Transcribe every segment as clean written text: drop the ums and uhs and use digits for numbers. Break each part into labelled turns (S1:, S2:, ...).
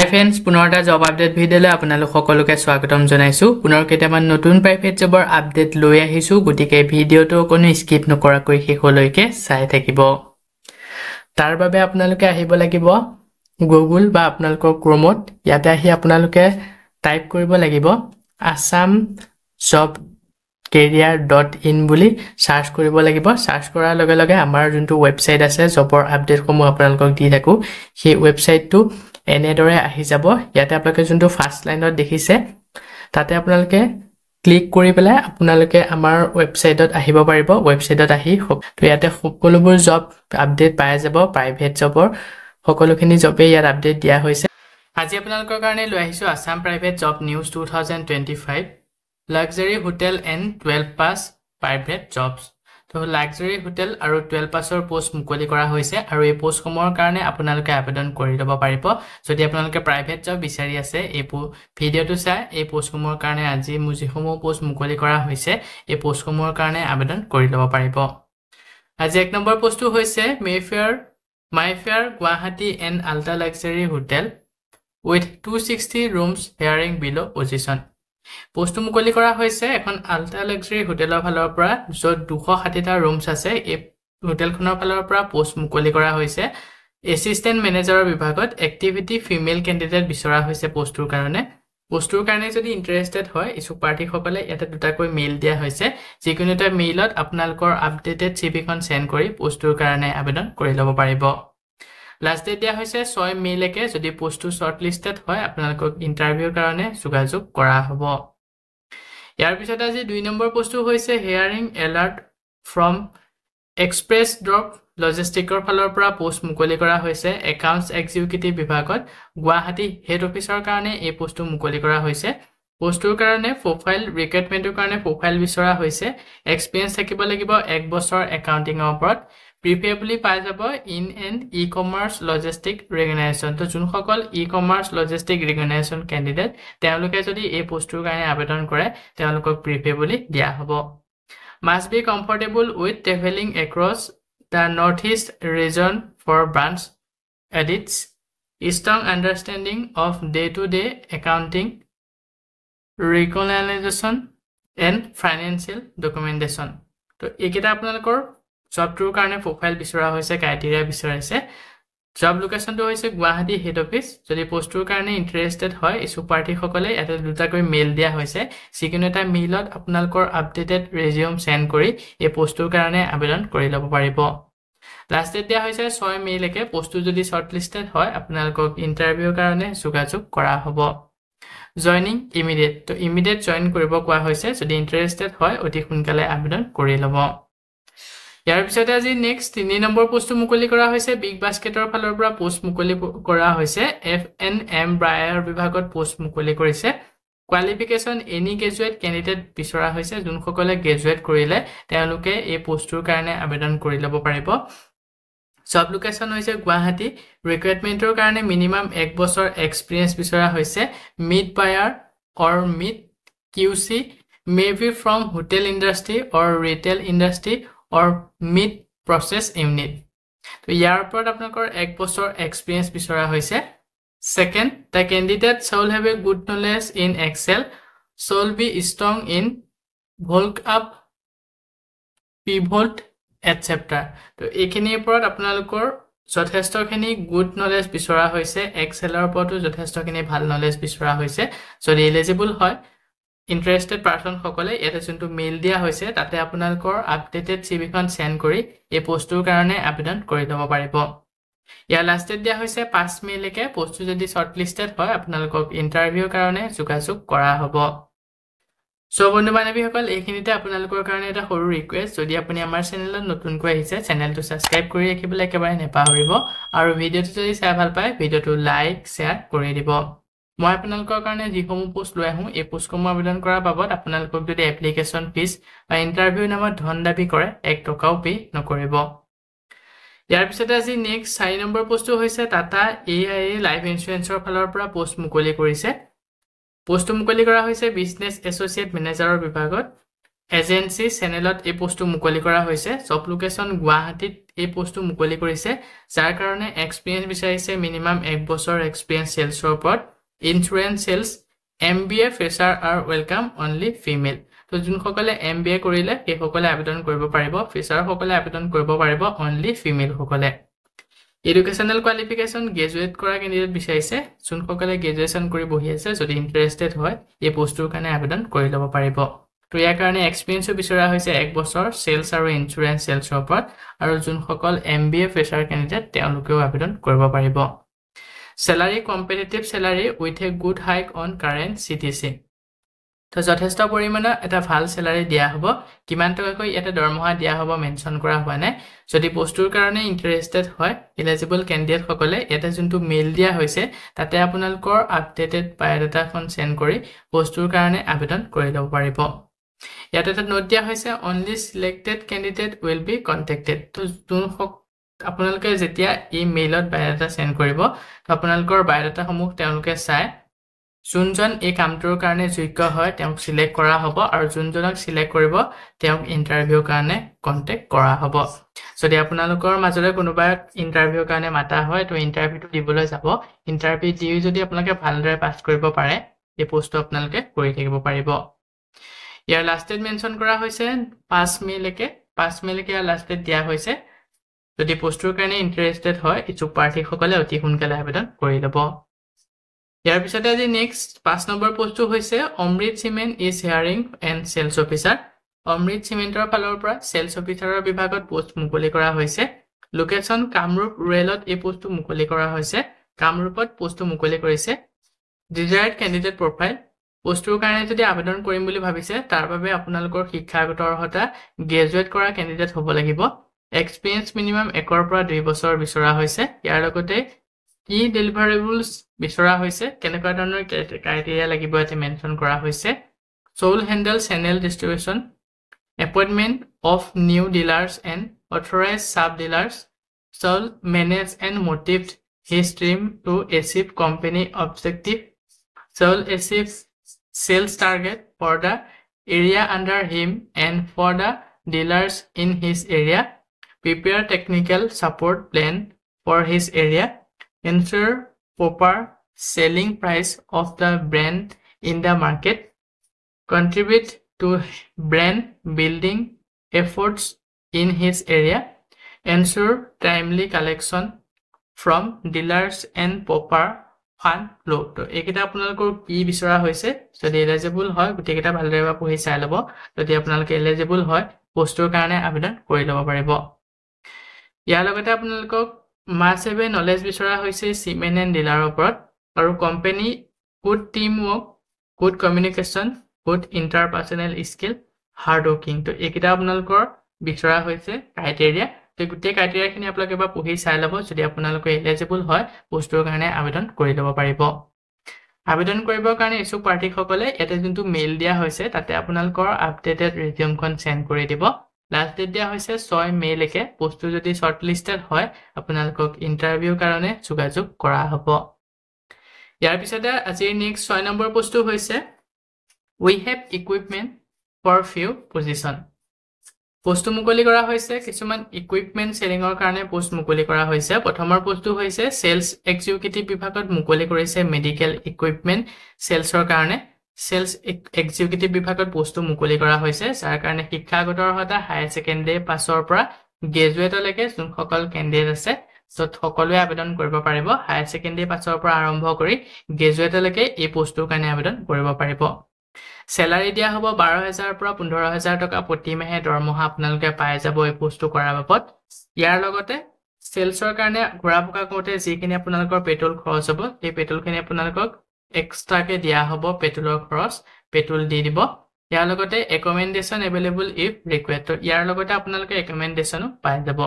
S1: হাই friends পুনৰ এটা job update ভিডিঅ'লৈ আপোনালোক সকলোকে স্বাগতম জনাইছো পুনৰ কেইটামান নতুন প্ৰাইভেট জবৰ আপডেট লৈ আহিছো গতিকে ভিডিঅ'টো কোনো স্কিপ নকৰাকৈ শেষলৈকে চাই থাকিব তাৰ বাবে আপোনালোকে আহিব লাগিব গুগল বা আপোনালোকৰ ক্ৰোমত ইয়াতে আহি আপোনালোকে টাইপ কৰিব লাগিব assamjobcareer.in বুলি সাৰ্চ কৰিব লাগিব সাৰ্চ কৰাৰ লগে লগে আমাৰ যোনটো ৱেবছাইট আছে জবৰ আপডেটসমূহ আপোনালোকক দি থাকো সেই ৱেবছাইটটো এনেদৰে আহি যাব ইয়াতে আপোনালোকে যোনটো ফাৰ্স্ট লাইনত দেখিছে তাতে আপোনালোকে ক্লিক কৰি পেলাই আপোনালোকে আমাৰ ৱেবছাইটত আহিব পাৰিব ৱেবছাইটত আহি তো ইয়াতে সকলোবোৰ জব আপডেট পাই যাব প্ৰাইভেট জবৰ সকলোখিনি জবে ইয়াত আপডেট দিয়া হৈছে আজি আপোনালোকৰ কাৰণে লৈ আহিছো Assam private job news 2025 luxury hotel and 12 pass private jobs তো লাক্সাৰি হোটেল আৰু 12 পাছৰ পোষ্ট মুকলি কৰা হৈছে আৰু এই পোষ্টসমূহৰ কাৰণে আপোনালোকে আবেদন কৰি ল'ব পাৰিব যদি আপোনালোকে প্ৰাইভেট জব বিচাৰি আছে এই ভিডিঅ'টো চাই এই পোষ্টসমূহৰ কাৰণে আজি যিসমূহ পোষ্ট মুকলি কৰা হৈছে এই পোষ্টসমূহৰ কাৰণে আবেদন কৰি ল'ব পাৰিব আজি এক নম্বৰ পোষ্টটো হৈছে Mayfair Guwahati and ultra luxury hotel with 260 rooms hearing below position post মুকলি কৰা হৈছে এখন আল্ট্ৰা লাক্সাৰি হোটেলৰ ফালৰ পৰা য'ত 260টা ৰুমছ আছে এই হোটেলখনৰ ফালৰ পৰা পোষ্ট মুকলি কৰা হৈছে এছিষ্টেন্ট মেনেজাৰৰ বিভাগত এক্টিভিটি ফিমেল কেণ্ডিডেট বিচৰা হৈছে পোষ্টৰ কাৰণে যদি ইন্টাৰেষ্টেড হয় ইছুক প্ৰাৰ্থীসকলে এটা দুটাকৈ মেইল দিয়া হৈছে যিকোনো এটা মেইলত আপোনালোকৰ আপডেটেড সিভিখন সেন্ড কৰি পোষ্টৰ কাৰণে আবেদন কৰি ল'ব পাৰিব লাষ্ট ডেট দিয়া হৈছে 6 মে লৈকে যদি পোষ্টটো শৰ্টলিষ্টেড হয় আপোনালোকক ইন্টাৰভিউৰ কাৰণে যোগাযোগ কৰা হ'ব ইয়াৰ পিছত আজি 2 নম্বৰ পোষ্টটো হৈছে hiring alert from Express Drop লজিষ্টিকৰ ফালৰ পৰা পোষ্ট মুকলি কৰা হৈছে একাউণ্টছ এক্সিকিউটিভ বিভাগত গুৱাহাটী হেড অফিচৰ কাৰণে এই পোষ্টটো মুকলি কৰা হৈছে পোষ্টৰ কাৰণে প্ৰফাইল ৰিক্ৰুটমেন্টৰ কাৰণে প্ৰফাইল বিচৰা হৈছে এক্সপেৰিয়েন্স থাকিব লাগিব 1 বছৰ একাউন্টিংৰ ওপৰত প্ৰিফেৰেবলি পাই যাব ইন এণ্ড ই-কমাৰ্চ লজিষ্টিক ৰিকগনাইজেশ্যন তো যোনসকল ই-কমাৰ্চ লজিষ্টিক ৰিকগনাইজেশ্যন কেণ্ডিডেট তেওঁলোকে যদি এই পোষ্টৰ কাৰণে আবেদন কৰে তেওঁলোকক প্ৰিফেৰেবলি দিয়া হ'ব must be comfortable with travelling across the north east region for branch audits strong understanding of day to day accounting recognition and financial documentation তো এইকেইটা আপোনালোকৰ জবটোৰ কাৰণে প্ৰফাইল বিচৰা হৈছে ক্ৰাইটেৰিয়া বিচৰাইছে জব লোকেশ্যনটো হৈছে গুৱাহাটী হেড অফিচ যদি পোষ্টটোৰ কাৰণে ইন্টাৰেষ্টেড হয় ইছুক প্ৰাৰ্থীসকলে এটা দুটাকৈ মেইল দিয়া হৈছে যিকোনো এটা মেইলত আপোনালোকৰ আপডেটেড ৰেজিউম সেন্ড কৰি এই পোষ্টটোৰ কাৰণে আবেদন কৰি ল'ব পাৰিব লাষ্ট ডেট দিয়া হৈছে 6 মে লৈকে পোষ্টটো যদি শৰ্টলিষ্টেড হয় আপোনালোকক ইন্টাৰভিউৰ কাৰণে যোগাযোগ কৰা হ'ব জয়নিং ইমিডিয়েট তো ইমিডিয়েট জয়েন কৰিব কোৱা হৈছে যদি ইন্টাৰেষ্টেড হয় অতি সোনকালে আবেদন কৰি ল'ব ইয়াৰ পিছতে আজি নেক্সট 3 নম্বৰ পোষ্টটো মুকলি কৰা হৈছে বিগ বাস্কেটৰ ফালৰ পৰা পোষ্ট মুকলি কৰা হৈছে FNM ব্ৰায়াৰ বিভাগত পোষ্ট মুকলি কৰিছে কোৱালিফিকেশ্যন এনি গ্ৰেজুৱেট কেণ্ডিডেট বিচৰা হৈছে যোনসকলে গ্ৰেজুৱেট কৰিলে তেওঁলোকে এই পোষ্টৰ কাৰণে আবেদন কৰি ল'ব পাৰিব জব লোকেশ্যন হৈছে গুৱাহাটী ৰিক্ৰুটমেন্টৰ কাৰণে মিনিমাম 1 বছৰ এক্সপেৰিয়েন্স বিচৰা হৈছে mid buyer or mid QC may be from hotel industry or retail industry or mid process unit তো ইয়াৰ ওপৰত আপোনালোকৰ 1 বছৰ এক্সপেৰিয়েন্স বিচৰা হৈছে second the candidate shall have a good knowledge in excel shall be strong in VLOOKUP pivot etc তো এইখিনিৰ ওপৰত আপোনালোকৰ যথেষ্টখিনি গুড নলেজ বিচৰা হৈছে এক্সেলৰ ওপৰতো যথেষ্টখিনি ভাল নলেজ বিচৰা হৈছে যদি এলিজিবল হয় ইন্টাৰেষ্টেড পাৰ্সন সকলে এটা যোনটো মেইল দিয়া হৈছে তাতে আপোনালোকৰ আপডেটেড সিভিখন সেন্ড কৰি এই পোষ্টৰ কাৰণে আবেদন কৰি ল'ব পাৰিব ইয়াৰ লাষ্ট ডেট দিয়া হৈছে 5 মে লৈকে পোষ্টটো যদি শৰ্টলিষ্টেড হয় আপোনালোকক ইন্টাৰভিউৰ কাৰণে যোগাযোগ কৰা হ'ব সো বন্ধু বান্ধৱীসকল এইখিনিতে আপোনালোকৰ কাৰণে এটা সৰু ৰিকুৱেষ্ট যদি আপুনি আমাৰ চেনেলত নতুনকৈ আহিছে চেনেলটো সাবস্ক্ৰাইব কৰি ৰাখিবলৈ একেবাৰে নেপাহৰিব আৰু ভিডিঅ'টো যদি চাই ভাল পায় ভিডিঅ'টো লাইক শেয়াৰ কৰি দিব মই আপোনালোকৰ কাৰণে যিসমূহ পোষ্ট লৈ আহোঁ এই পোষ্টসমূহ আবেদন কৰাৰ বাবদ আপোনালোকক যদি এপ্লিকেশ্যন ফিজ বা ইন্টাৰভিউ নামত ধন দাবী কৰে 1 টকাও পে নকৰিব ইয়াৰ পিছতে আজি নেক্সট 4 নম্বৰ পোষ্টটো হৈছে টাটা AIA লাইফ ইন্সুৰেন্সৰ ফালৰ পৰা পোষ্ট মুকলি কৰিছে পোষ্টটো মুকলি কৰা হৈছে বিজনেছ এছ'চিয়েট মেনেজাৰৰ বিভাগত এজেন্সি চেনেলত এই পোষ্টটো মুকলি কৰা হৈছে জব লোকেশ্যন গুৱাহাটীত এই পোষ্টটো মুকলি কৰিছে যাৰ কাৰণে এক্সপিৰিয়েন্স বিচাৰিছে মিনিমাম 1 বছৰ এক্সপিৰিয়েন্স সেলছৰ ওপৰত ইনসুৰেন্স সেলছ MBA ফ্ৰেছাৰ আৰু ওয়েলকাম অনলি ফিমেল তো যোনসকলে MBA কৰিলে এই সকলে আবেদন কৰিব পাৰিব ফ্ৰেছাৰ সকলে আবেদন কৰিব পাৰিব অনলি ফিমেল সকলে এডুকেশনাল কোৱালিফিকেশন গ্ৰেজুৱেট কৰা কেণ্ডিডেট বিচাৰিছে যোনসকলে গ্ৰেজুৱেচন কৰি বহি আছে যদি ইন্টাৰেষ্টেড হয় এই পোষ্টটোৰ কাৰণে আবেদন কৰি ল'ব পাৰিব তো ইয়াৰ কাৰণে এক্সপিৰিয়েন্সও বিচৰা হৈছে 1 বছৰ সেলছ আৰু ইনসুৰেন্স সেলছৰ ওপৰত আৰু যোনসকল MBA ফ্ৰেছাৰ কেণ্ডিডেট তেওঁলোকেও আবেদন কৰিব পাৰিব salary competitive salary with a good hike on current CTC তো যথেষ্ট পৰিমাণৰ এটা ভাল salary দিয়া হ'ব কিমান টকাকৈ এটা দৰমহা দিয়া হ'ব মেনশন কৰা হোৱা নাই যদি পোষ্টৰ কাৰণে ইন্টাৰেষ্টেড হয় এলিজিবল ক্যান্ডিডেট সকলে এটা যোনটো মেইল দিয়া হৈছে তাতে আপোনালোকৰ আপডেটেড বায়োডাটাখন সেন্ড কৰি পোষ্টৰ কাৰণে আবেদন কৰি ল'ব পাৰিব ইয়াত এটা নোট দিয়া হৈছে only selected candidate will be contacted তো আপোনালোকে যেতিয়া এই মেইলত বায়োডাটা সেন্ড কৰিব তো আপোনালোকৰ বায়োডাটা সমূহ তেওঁলোকে চাই যোনজন এই কামটোৰ কাৰণে যোগ্য হয় তেওঁক সিলেক্ট কৰা হ'ব আৰু যোনজনক সিলেক্ট কৰিব তেওঁক ইন্টাৰভিউৰ কাৰণে কন্টাক্ট কৰা হ'ব যদি আপোনালোকৰ মাজৰে কোনোবা ইন্টাৰভিউৰ কাৰণে মাতা হয় তো ইন্টাৰভিউটো দিবলৈ যাব ইন্টাৰভিউ দি যদি আপোনালোকে ভালদৰে পাছ কৰিব পাৰে এই পোষ্টটো আপোনালোকে কৰি থাকিব পাৰিব ইয়াৰ লাষ্ট ডেট মেনশন কৰা হৈছে 5 মে লৈকে লাষ্ট ডেট দিয়া হৈছে যদি পোষ্টৰ কাৰণে ইন্টাৰেষ্টেড হয় ইচ্ছুক প্ৰাৰ্থীসকলে অতি সোনকালে আবেদন কৰি ল'ব ইয়াৰ পিছতে আজি নেক্সট 5 নম্বৰ পোষ্টটো হৈছে Amrit cement is hiring and sales officer Amrit সিমেন্টৰ ফালৰ পৰা সেলছ অফিচাৰৰ বিভাগত পোষ্ট মুকলি কৰা হৈছে লোকেশ্যন কামৰূপ ৰুৰেলত এই পোষ্টটো মুকলি কৰা হৈছে কামৰূপত পোষ্টটো মুকলি কৰিছে ডিজায়াৰ্ড কেণ্ডিডেট প্ৰফাইল পোষ্টৰ কাৰণে যদি আবেদন কৰিম বুলি ভাবিছে তাৰ বাবে আপোনালোকৰ শিক্ষাগত অৰ্হতা গ্ৰেজুৱেট কৰা কেণ্ডিডেট হ'ব লাগিব এক্সপিৰিয়েন্স মিনিমাম 1 ৰ পৰা 2 বছৰ বিচৰা হৈছে ইয়াৰ লগতে কি ডেলিভাৰেবলস বিচৰা হৈছে কেনেকুৱা ধৰণৰ ক্ৰাইটেৰিয়া লাগিব এতে মেনশন কৰা হৈছে sole handle channel distribution appointment of new dealers and authorized sub dealers sole manage and motivate his stream to achieve company objective sole achieve sales target for the area under him and for the dealers in his area prepare technical support plan for his area ensure proper selling price of the brand in the market contribute to brand building efforts in his area ensure timely collection from dealers and proper fun flow তো এইকেইটা আপোনালোকৰ কি বিচৰা হৈছে যদি eligible হয় গুটেকেইটা ভালদৰে পঢ়ি চাই ল'ব যদি আপোনালোকে এলিজিবল হয় পোষ্টৰ কাৰণে আবেদন কৰি ল'ব পাৰিব ইয়াৰ লগতে আপোনালোকক মাষ্ট হেভ নলেজ বিচৰা হৈছে সিমেন্ট এণ্ড ডিলাৰৰ ওপৰত আৰু company good team work good communication good interpersonal skill hard working তো এইকেইটা আপোনালোকৰ বিচৰা হৈছে ক্ৰাইটেৰিয়া তো গুটেই ক্ৰাইটেৰিয়াখিনি আপোনালোকে বা পঢ়ি চাই ল'ব যদি আপোনালোকে এলিজিবল হয় পোষ্টৰ কাৰণে আবেদন কৰি ল'ব পাৰিব আবেদন কৰিবৰ কাৰণে ইচ্ছুক প্ৰাৰ্থীসকলে এতে যোনটো মেইল দিয়া হৈছে তাতে আপোনালোকৰ আপডেটেড ৰিজিউমখন সেন্ড কৰি দিব লাষ্ট ডেট দিয়া হৈছে 6 মে লৈকে পোষ্টটো যদি শৰ্টলিষ্টেড হয় আপোনালোকক ইন্টাৰভিউৰ কাৰণে যোগাযোগ কৰা হ'ব ইয়াৰ পিছতে আজি নেক্সট 6 নম্বৰ পোষ্টটো হৈছে we have equipment for few position post মুকলি কৰা হৈছে কিছুমান ইকুইপমেন্ট সেলিংৰ কাৰণে পোষ্ট মুকলি কৰা হৈছে প্ৰথমৰ পোষ্টটো হৈছে সেলছ এক্সিকিউটিভ বিভাগত মুকলি কৰিছে মেডিকেল ইকুইপমেন্ট সেলছৰ কাৰণে সেলছ এক্সিকিউটিভ বিভাগত পোষ্টটো মুকলি কৰা হৈছে যাৰ কাৰণে শিক্ষাগত অৰ্হতা হায়াৰ সেকেন্ডাৰী পাছৰ পৰা গ্ৰেজুৱেটলৈকে যোনসকল কেণ্ডিডেট আছে সকলোৱে আবেদন কৰিব পাৰিব হায়াৰ সেকেন্ডাৰী পাছৰ পৰা আৰম্ভ কৰি গ্ৰেজুৱেটলৈকে এই পোষ্টৰ কাৰণে আবেদন কৰিব পাৰিব Salary দিয়া হ'ব 12000 পৰা 15000 টকা প্ৰতি মাহে দৰমহা আপোনালোকে পাই যাব এই পোষ্টটো কৰাৰ বাবদ ইয়াৰ লগতে সেলছৰ কাৰণে ঘোৰা পকা কৰোতে যিখিনি আপোনালোকৰ পেট্ৰল খৰচ হ'ব এই পেট্ৰলখিনি আপোনালোকক এক্সট্ৰাকে দিয়া হ'ব পেট্ৰলৰ খৰচ পেট্ৰল দি দিব ইয়াৰ লগতে ৰেকমেন্ডেশন अवेलेबल ইফ ৰিকুৱেৰ্ড তো ইয়াৰ লগতে আপোনালোকে ৰেকমেন্ডেশনো পাই যাব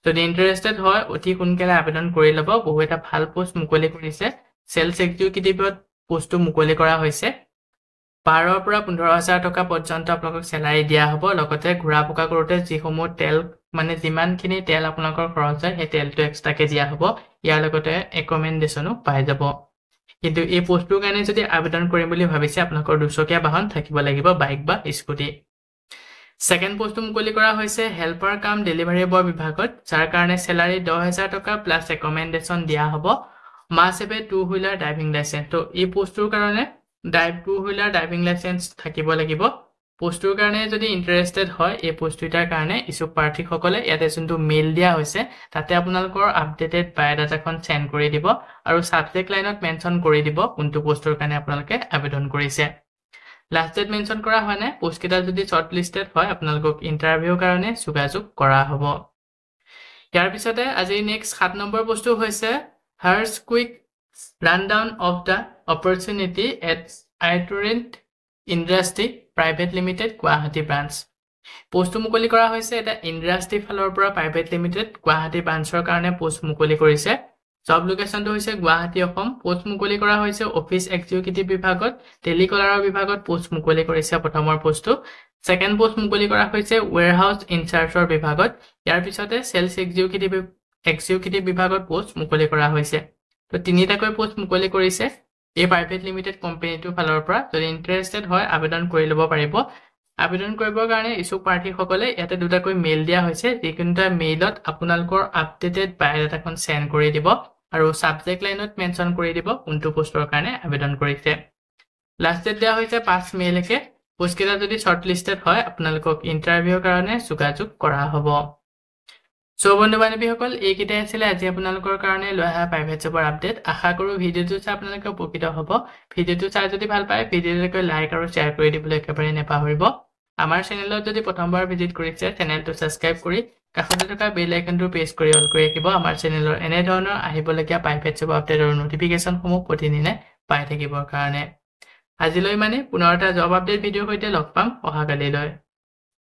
S1: যদি ইন্টাৰেষ্টেড হয় অতি সোনকালে আবেদন কৰি ল'ব বহু এটা ভাল পোষ্ট মুকলি কৰিছে সেলছ এক্সিকিউটিভত পোষ্টটো মুকলি কৰা হৈছে 12 পৰা 15000 টকা পৰ্যন্ত আপোনালোকক স্যালাৰি দিয়া হ'ব লগতে ঘোৰা পকা কৰোতে যিসমূহ তেল মানে যিমানখিনি তেল আপোনালোকৰ খৰচ হয় সেই তেলটো এক্সট্ৰাকে দিয়া হ'ব ইয়াৰ লগতে ৰেকমেন্ডেশনো পাই যাব কিন্তু এই পোষ্টটোৰ কাৰণে যদি আবেদন কৰিম বুলি ভাবিছে আপোনালোকৰ দুচকীয়া বাহন থাকিব লাগিব বাইক বা স্কুটি সেকেন্ড পোষ্টটো মুকলি কৰা হৈছে হেল্পাৰ কাম ডেলিভাৰী বয় বিভাগত, যাৰ কাৰণে চেলাৰী 10,000 টকা প্লাছ ৰেকমেণ্ডেশ্যন দিয়া হ'ব। Must have a 2-wheeler driving licence. তো এই পোষ্টটোৰ কাৰণে 2-wheeler ড্ৰাইভিং লাইচেন্স থাকিব লাগিব। পোষ্টটোৰ কাৰণে যদি ইণ্টাৰেষ্টেড হয় এই পোষ্টটোৰ কাৰণে ইচ্ছুক প্ৰাৰ্থীসকলে ইয়াতে যোনটো মেইল দিয়া হৈছে তাতে আপোনালোকৰ আপডেটেড বায়োডাটাখন চেণ্ড কৰি দিব আৰু ছাবজেক্ট লাইনত মেনশ্যন কৰি দিব কোনটো পোষ্টৰ কাৰণে আপোনালোকে আবেদন কৰিছে। লাষ্ট ডেট মেনশ্যন কৰা হয় নে পোষ্টকেইটা যদি শ্বৰ্ট লিষ্টেড হয় আপোনালোকক ইণ্টাৰভিউৰ কাৰণে যোগাযোগ কৰা হ'ব। ইয়াৰ পিছতে আজি নেক্সট 7 নম্বৰ পোষ্টটো হৈছে here's quick rundown of the opportunity at আইটুৰেণ্ট industry private limited Guwahati branch. পোষ্টটো মুকলি কৰা হৈছে এটা ইণ্ডাষ্ট্ৰী ফালৰ পৰা প্ৰাইভেট লিমিটেড গুৱাহাটী ব্ৰাঞ্চৰ কাৰণে পোষ্ট মুকলি কৰিছে। জব লোকেশ্যনটো হৈছে গুৱাহাটী অসম। পোষ্ট মুকলি কৰা হৈছে অফিচ এক্সিকিউটিভ বিভাগত, টেলিকলাৰৰ বিভাগত পোষ্ট মুকলি কৰিছে প্ৰথমৰ পোষ্টটো। ছেকেণ্ড পোষ্ট মুকলি কৰা হৈছে ৱেৰহাউচ ইনচাৰ্জৰ বিভাগত। ইয়াৰ পিছতে চেলছ এক্সিকিউটিভ বিভাগত পোষ্ট মুকলি কৰা হৈছে। তো তিনিটাকৈ পোষ্ট মুকলি কৰিছে এই প্ৰাইভেট লিমিটেড কোম্পানীটোৰ ফালৰ পৰা। যদি ইণ্টাৰেষ্টেড হয় আবেদন কৰি ল'ব পাৰিব। আবেদন কৰিবৰ কাৰণে ইচ্ছুক প্ৰাৰ্থীসকলে ইয়াতে দুটাকৈ মেইল দিয়া হৈছে, যিকোনোটা মেইলত আপোনালোকৰ আপডেটেড বায়োডাটাখন চেণ্ড কৰি দিব আৰু ছাবজেক্ট লাইনত মেনশ্যন কৰি দিব কোনটো পোষ্টৰ কাৰণে আবেদন কৰিছে। লাষ্ট ডেট দিয়া হৈছে 5 মে'লৈকে। পোষ্টকেইটা যদি শ্বৰ্ট লিষ্টেড হয় আপোনালোকক ইণ্টাৰভিউৰ কাৰণে যোগাযোগ কৰা হ'ব। সো বন্ধু বান্ধৱীসকল এইকেইটাই আছিলে আজি আপোনালোকৰ কাৰণে লৈ অহা প্ৰাইভেট জবৰ আপডেট। আশা কৰোঁ ভিডিঅ'টো চাই আপোনালোকে উপকৃত হ'ব। ভিডিঅ'টো চাই যদি ভাল পায় ভিডিঅ'টোকে লাইক আৰু শ্বেয়াৰ কৰি দিবলৈ একেবাৰে নাপাহৰিব। আমাৰ চেনেলত যদি প্ৰথমবাৰ ভিজিট কৰিছে চেনেলটো ছাবস্ক্ৰাইব কৰি কাষতে থকা বেল আইকনটো প্ৰেছ কৰি অল কৰি ৰাখিব। আমাৰ চেনেলৰ এনে ধৰণৰ আহিবলগীয়া প্ৰাইভেট জব আপডেট আৰু নটিফিকেশ্যনসমূহ প্ৰতিদিনে পাই থাকিবৰ কাৰণে। আজিলৈ পুনৰ এটা জব আপডেট ভিডিঅ'ৰ সৈতে লগ পাম অহাকালিলৈ।